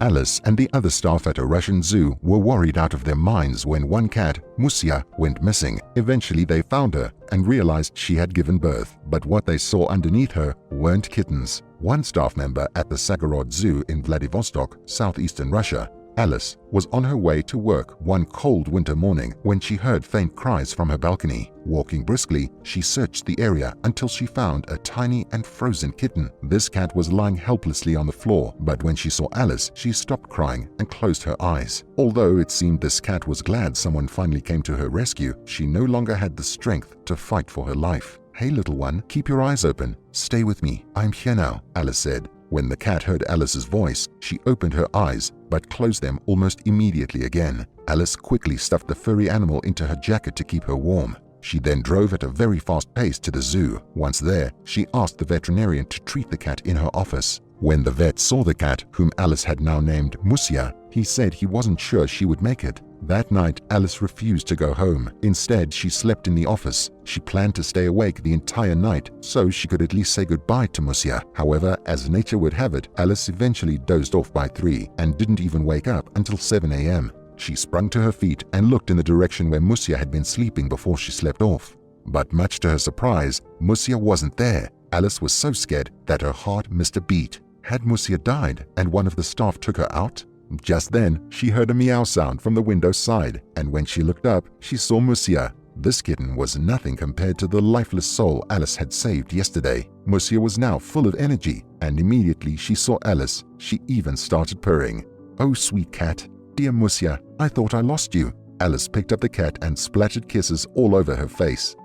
Alice and the other staff at a Russian zoo were worried out of their minds when one cat, Musya, went missing. Eventually they found her and realized she had given birth, but what they saw underneath her weren't kittens. One staff member at the Sagorod Zoo in Vladivostok, southeastern Russia, Alice, was on her way to work one cold winter morning when she heard faint cries from her balcony. Walking briskly, she searched the area until she found a tiny and frozen kitten. This cat was lying helplessly on the floor, but when she saw Alice, she stopped crying and closed her eyes. Although it seemed this cat was glad someone finally came to her rescue, she no longer had the strength to fight for her life. "Hey, little one, keep your eyes open. Stay with me. I'm here now," Alice said. When the cat heard Alice's voice, she opened her eyes but closed them almost immediately again. Alice quickly stuffed the furry animal into her jacket to keep her warm. She then drove at a very fast pace to the zoo. Once there, she asked the veterinarian to treat the cat in her office. When the vet saw the cat, whom Alice had now named Musya, he said he wasn't sure she would make it. That night, Alice refused to go home. Instead, she slept in the office. She planned to stay awake the entire night so she could at least say goodbye to Musya. However, as nature would have it, Alice eventually dozed off by 3 and didn't even wake up until 7 a.m. She sprung to her feet and looked in the direction where Musya had been sleeping before she slept off. But much to her surprise, Musya wasn't there. Alice was so scared that her heart missed a beat. Had Musya died and one of the staff took her out? Just then, she heard a meow sound from the window's side, and when she looked up, she saw Musya. This kitten was nothing compared to the lifeless soul Alice had saved yesterday. Musya was now full of energy, and immediately she saw Alice, she even started purring. "Oh, sweet cat. Dear Musya, I thought I lost you." Alice picked up the cat and splattered kisses all over her face.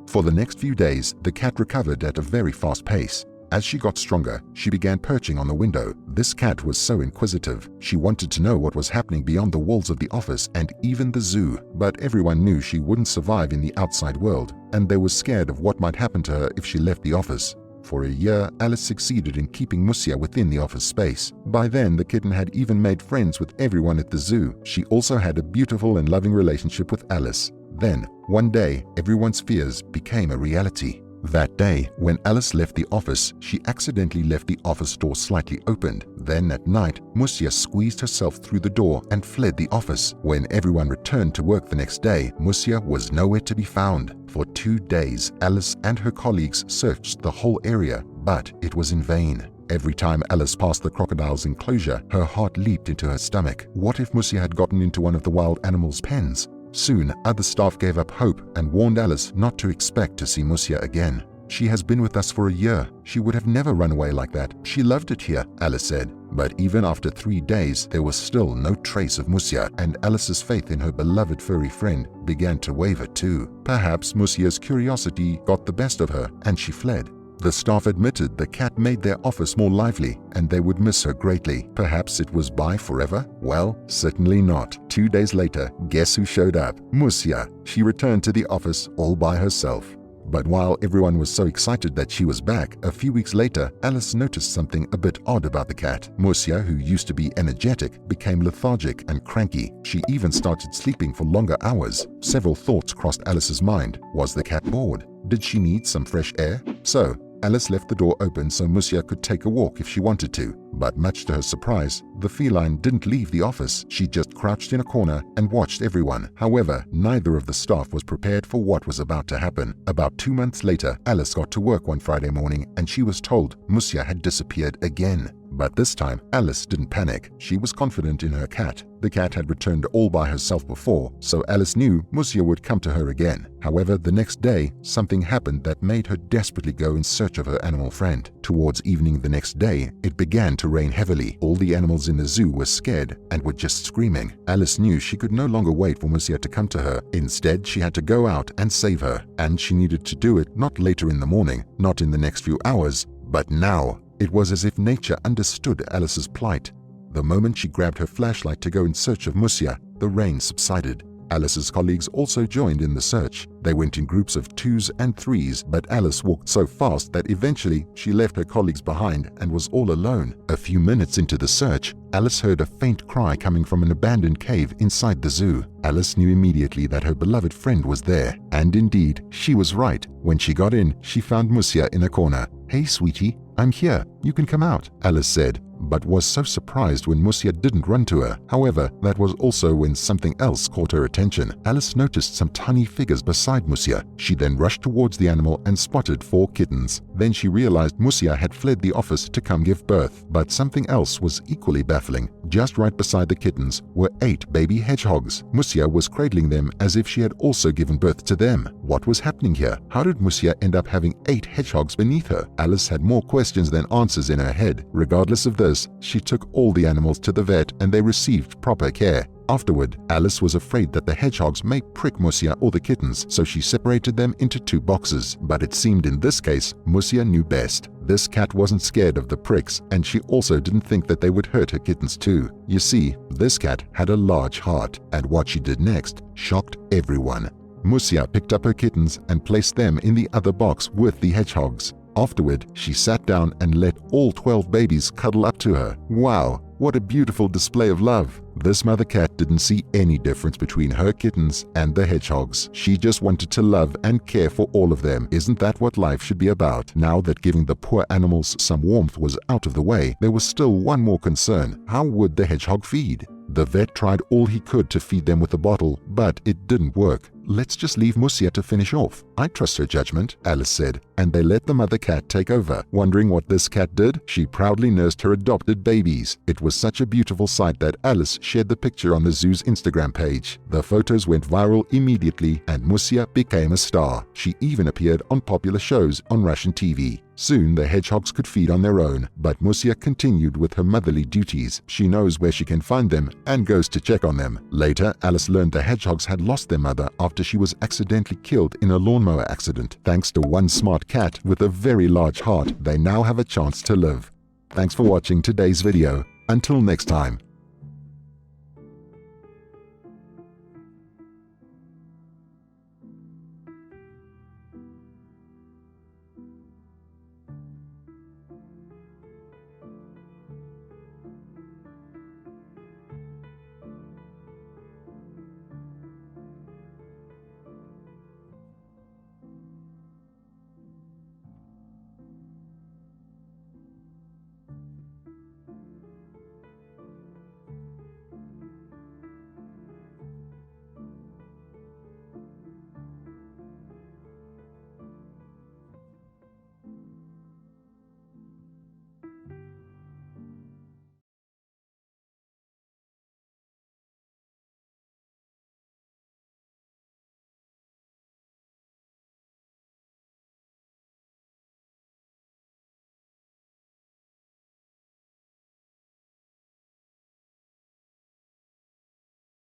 For the next few days, the cat recovered at a very fast pace. As she got stronger, she began perching on the window. This cat was so inquisitive. She wanted to know what was happening beyond the walls of the office and even the zoo, but everyone knew she wouldn't survive in the outside world, and they were scared of what might happen to her if she left the office. For a year, Alice succeeded in keeping Musya within the office space. By then, the kitten had even made friends with everyone at the zoo. She also had a beautiful and loving relationship with Alice. Then, one day, everyone's fears became a reality. That day, when Alice left the office, she accidentally left the office door slightly opened. Then at night, Musya squeezed herself through the door and fled the office. When everyone returned to work the next day, Musya was nowhere to be found. For 2 days, Alice and her colleagues searched the whole area, but it was in vain. Every time Alice passed the crocodile's enclosure, her heart leaped into her stomach. What if Musya had gotten into one of the wild animals' pens? Soon, other staff gave up hope and warned Alice not to expect to see Musya again. "She has been with us for a year. She would have never run away like that. She loved it here," Alice said. But even after 3 days, there was still no trace of Musya, and Alice's faith in her beloved furry friend began to waver too. Perhaps Musya's curiosity got the best of her, and she fled. The staff admitted the cat made their office more lively and they would miss her greatly. Perhaps it was bye forever? Well, certainly not. 2 days later, guess who showed up? Musya. She returned to the office all by herself. But while everyone was so excited that she was back, a few weeks later, Alice noticed something a bit odd about the cat. Musya, who used to be energetic, became lethargic and cranky. She even started sleeping for longer hours. Several thoughts crossed Alice's mind. Was the cat bored? Did she need some fresh air? So, Alice left the door open so Musya could take a walk if she wanted to. But much to her surprise, the feline didn't leave the office. She just crouched in a corner and watched everyone. However, neither of the staff was prepared for what was about to happen. About 2 months later, Alice got to work one Friday morning and she was told Musya had disappeared again. But this time, Alice didn't panic. She was confident in her cat. The cat had returned all by herself before, so Alice knew Musya would come to her again. However, the next day, something happened that made her desperately go in search of her animal friend. Towards evening the next day, it began to rain heavily. All the animals in the zoo were scared and were just screaming. Alice knew she could no longer wait for Musya to come to her. Instead, she had to go out and save her. And she needed to do it not later in the morning, not in the next few hours, but now. It was as if nature understood Alice's plight. The moment she grabbed her flashlight to go in search of Musya, the rain subsided. Alice's colleagues also joined in the search. They went in groups of 2s and 3s, but Alice walked so fast that eventually she left her colleagues behind and was all alone. A few minutes into the search, Alice heard a faint cry coming from an abandoned cave inside the zoo. Alice knew immediately that her beloved friend was there. And indeed, she was right. When she got in, she found Musya in a corner. "Hey, sweetie, I'm here. You can come out," Alice said. but was so surprised when Musya didn't run to her. However, that was also when something else caught her attention. Alice noticed some tiny figures beside Musya. She then rushed towards the animal and spotted 4 kittens. Then she realized Musya had fled the office to come give birth. But something else was equally baffling. Just right beside the kittens were 8 baby hedgehogs. Musya was cradling them as if she had also given birth to them. What was happening here? How did Musya end up having 8 hedgehogs beneath her? Alice had more questions than answers in her head. Regardless of this, she took all the animals to the vet and they received proper care. Afterward, Alice was afraid that the hedgehogs may prick Musya or the kittens, so she separated them into 2 boxes. But it seemed in this case, Musya knew best. This cat wasn't scared of the pricks, and she also didn't think that they would hurt her kittens too. You see, this cat had a large heart, and what she did next shocked everyone. Musya picked up her kittens and placed them in the other box with the hedgehogs. Afterward, she sat down and let all 12 babies cuddle up to her. Wow, what a beautiful display of love. This mother cat didn't see any difference between her kittens and the hedgehogs. She just wanted to love and care for all of them. Isn't that what life should be about? Now that giving the poor animals some warmth was out of the way, there was still one more concern. How would the hedgehog feed? The vet tried all he could to feed them with a bottle, but it didn't work. Let's just leave Musya to finish off. I trust her judgment, Alice said, and they let the mother cat take over. Wondering what this cat did? She proudly nursed her adopted babies. It was such a beautiful sight that Alice shared the picture on the zoo's Instagram page. The photos went viral immediately and Musya became a star. She even appeared on popular shows on Russian TV. Soon the hedgehogs could feed on their own, but Musya continued with her motherly duties. She knows where she can find them and goes to check on them. Later, Alice learned the hedgehogs had lost their mother after she was accidentally killed in a lawnmower accident. Thanks to one smart cat with a very large heart, they now have a chance to live. Thanks for watching today's video. Until next time.